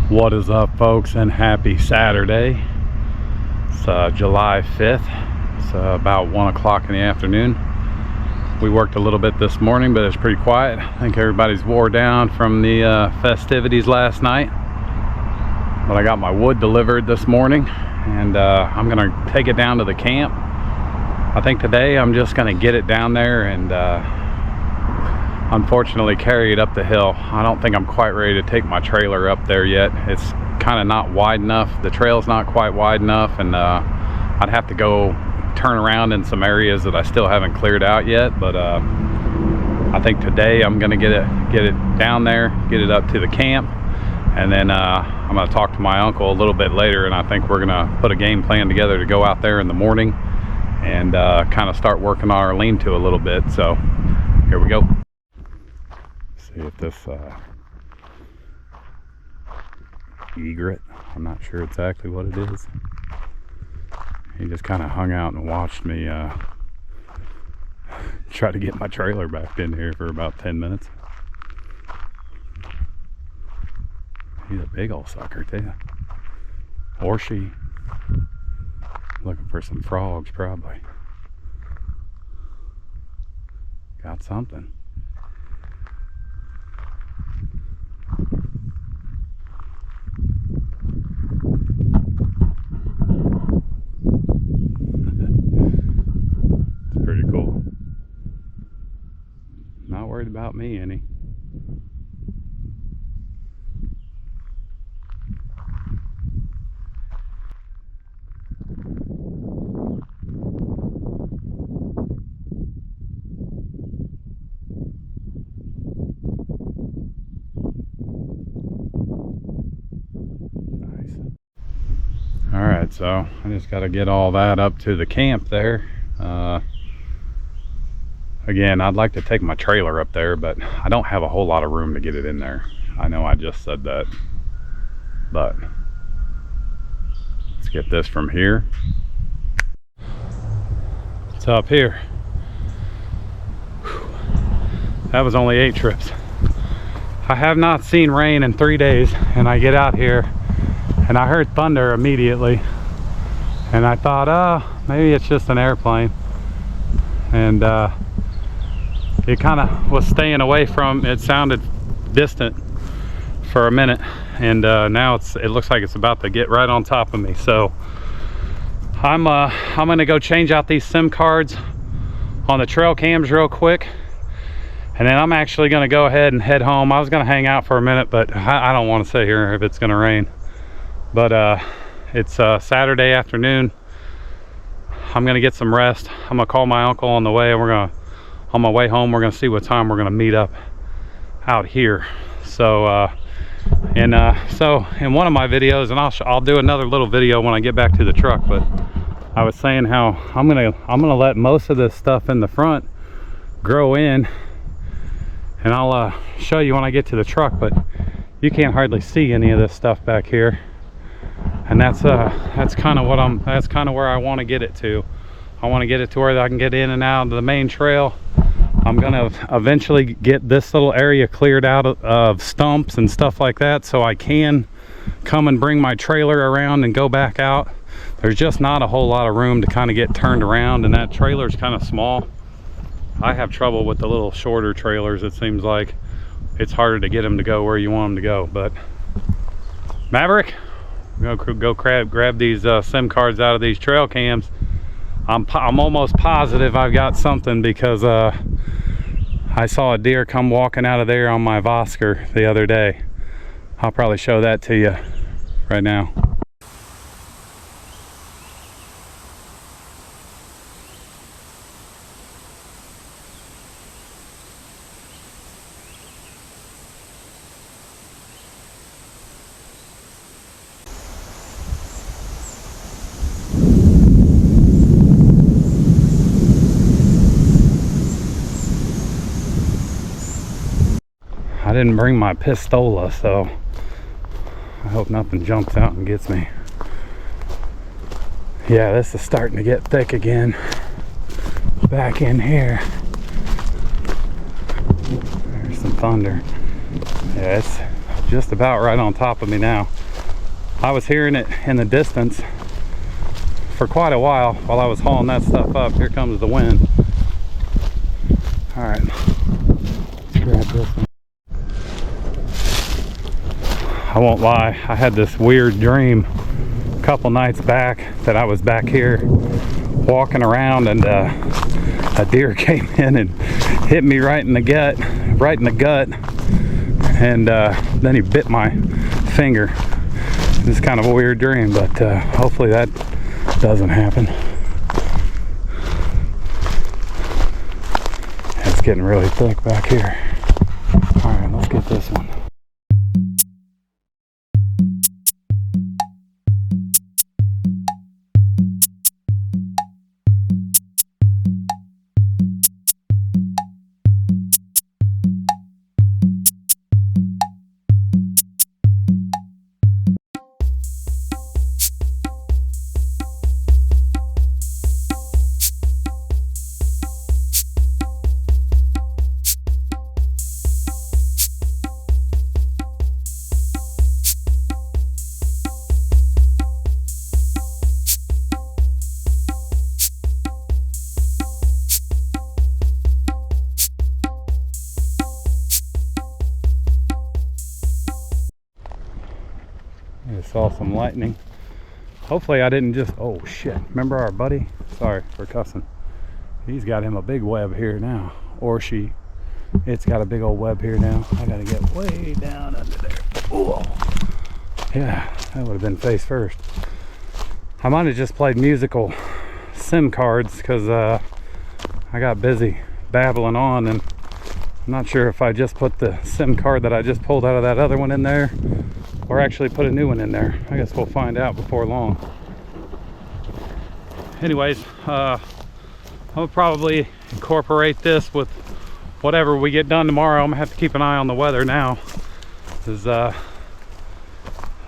What is up, folks, and happy Saturday. It's July 5th. It's about 1 o'clock in the afternoon. We worked a little bit this morning, but it's pretty quiet. I think everybody's wore down from the festivities last night. But I got my wood delivered this morning, and I'm gonna take it down to the camp. I think today I'm just gonna get it down there and unfortunately carry it up the hill. I don't think I'm quite ready to take my trailer up there yet. It's kind of not wide enough. The trail's not quite wide enough, and I'd have to go turn around in some areas that I still haven't cleared out yet. But I think today I'm gonna get it down there, get it up to the camp, and then I'm gonna talk to my uncle a little bit later, and I think we're gonna put a game plan together to go out there in the morning and kind of start working on our lean-to a little bit. So here we go. See if this egret, I'm not sure exactly what it is. He just kind of hung out and watched me try to get my trailer back in here for about 10 minutes. He's a big old sucker too. Or she. Looking for some frogs probably. Got something. Worried about me any. Nice. All right, so I just got to get all that up to the camp there. Again, I'd like to take my trailer up there, but I don't have a whole lot of room to get it in there. I know I just said that, but let's get this from here. It's up here. Whew. That was only 8 trips. I have not seen rain in 3 days, and I get out here and I heard thunder immediately, and I thought, oh, maybe it's just an airplane. And it kind of was staying away from, it sounded distant for a minute, and now it looks like it's about to get right on top of me. So I'm gonna go change out these SIM cards on the trail cams real quick, and then I'm actually gonna go ahead and head home. I was gonna hang out for a minute, but I don't want to sit here if it's gonna rain. But it's Saturday afternoon. I'm gonna get some rest. I'm gonna call my uncle on the way, and on my way home, we're gonna see what time we're gonna meet up out here. So so in one of my videos, and I'll do another little video when I get back to the truck, but I was saying how I'm gonna let most of this stuff in the front grow in, and I'll show you when I get to the truck. But you can't hardly see any of this stuff back here, and that's kind of where I want to get it to. I want to get it to where I can get in and out of the main trail. I'm gonna eventually get this little area cleared out of stumps and stuff like that, so I can come and bring my trailer around and go back out. There's just not a whole lot of room to kind of get turned around, and that trailer's kind of small. I have trouble with the little shorter trailers. It seems like it's harder to get them to go where you want them to go. But Maverick, I'm gonna go grab these SIM cards out of these trail cams. I'm almost positive I've got something, because I saw a deer come walking out of there on my Vosker the other day. I'll probably show that to you right now. I didn't bring my pistola, so I hope nothing jumps out and gets me. Yeah, this is starting to get thick again back in here. There's some thunder. Yeah, it's just about right on top of me now. I was hearing it in the distance for quite a while I was hauling that stuff up. Here comes the wind. All right, let's grab this one. I won't lie, I had this weird dream a couple nights back that I was back here walking around and a deer came in and hit me right in the gut, and then he bit my finger. It's kind of a weird dream, but hopefully that doesn't happen. It's getting really thick back here. All right, let's get this one. I saw some lightning. Hopefully I didn't just, oh shit, remember our buddy? Sorry for cussing. He's got him a big web here now, or she. It's got a big old web here now. I gotta get way down under there. Whoa. Yeah, that would have been face first. I might have just played musical SIM cards because I got busy babbling on, and I'm not sure if I just put the SIM card that I just pulled out of that other one in there or actually put a new one in there. I guess we'll find out before long. Anyways, I'll probably incorporate this with whatever we get done tomorrow. I'm gonna have to keep an eye on the weather now, because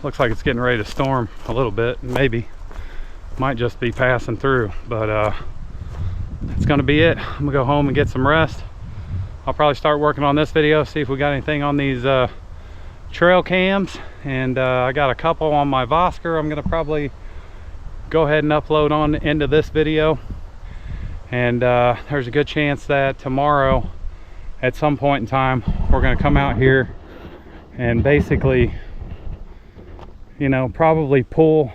looks like it's getting ready to storm a little bit. Maybe might just be passing through, but it's gonna be it. I'm gonna go home and get some rest. I'll probably start working on this video, see if we got anything on these trail cams, and I got a couple on my Vosker. I'm gonna probably go ahead and upload on into this video, and there's a good chance that tomorrow at some point in time we're gonna come out here and basically, you know, probably pull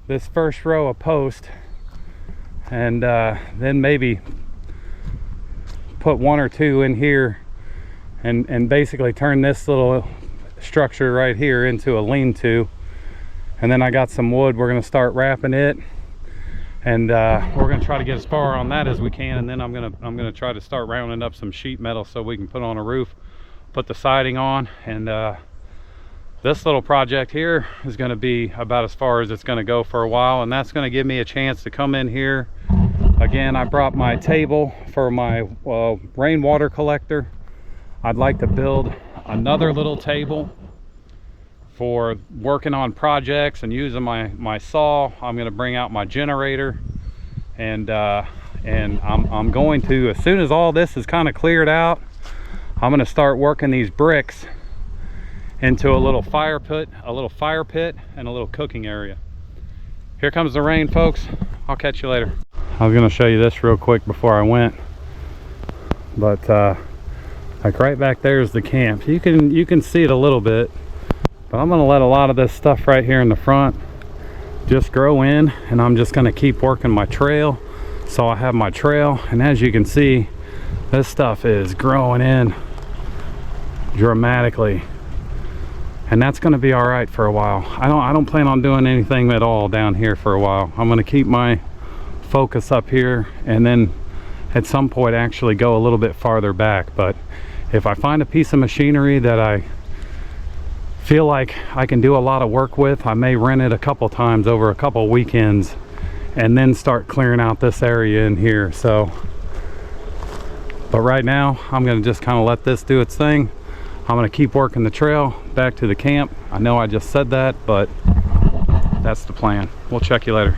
this first row of post, and then maybe put one or two in here and basically turn this little structure right here into a lean-to. And then I got some wood. We're going to start wrapping it, and we're going to try to get as far on that as we can, and then I'm going to try to start rounding up some sheet metal so we can put on a roof, put the siding on. And this little project here is going to be about as far as it's going to go for a while, and that's going to give me a chance to come in here again. I brought my table for my rainwater collector. I'd like to build another little table for working on projects and using my saw. I'm going to bring out my generator, and I'm going to, as soon as all this is kind of cleared out, I'm going to start working these bricks into a little fire pit, and a little cooking area. Here comes the rain, folks. I'll catch you later. I was going to show you this real quick before I went, but like right back there is the camp. You can see it a little bit, but I'm going to let a lot of this stuff right here in the front just grow in, and I'm just going to keep working my trail. So I have my trail, and as you can see, this stuff is growing in dramatically, and that's going to be all right for a while. I don't plan on doing anything at all down here for a while. I'm going to keep my focus up here, and then at some point actually go a little bit farther back. But if I find a piece of machinery that I feel like I can do a lot of work with, I may rent it a couple times over a couple weekends and then start clearing out this area in here. So, but right now I'm going to just kind of let this do its thing. I'm going to keep working the trail back to the camp. I know I just said that, but that's the plan. We'll check you later.